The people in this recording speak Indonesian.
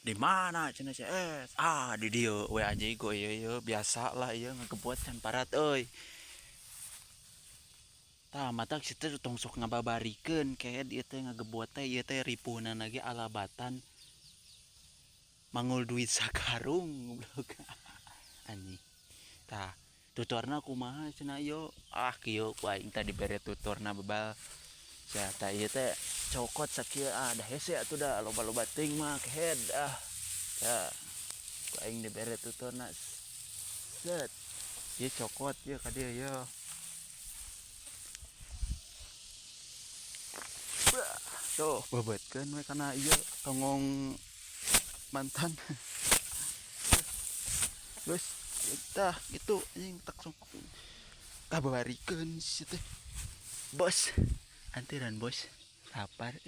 Di mana cenah sih di dieu we anjing go ieu biasa lah ieu ngagebuat can parat euy. Tah mata situ tong sok ngababarikeun kayak ieu teh ngagebuat teh ieu teh ripuhna lagi alabatan mangul duit sakarung goblok. Anjing. Tah tutorna kumaha cenah ieu kieu ku aing teh dibere tutorna bebal. Ya tah ieu teh cokot sakieu dah hese atuh dah loba-loba teuing mah kehead ya ku aing dibere tutorna set ieu cokot ieu ka dieu ieu tuh bebetkeun we kana ieu tongong mantan geus tah gitu anjing tak sok kabarikeun si teh bos antiran bos lapar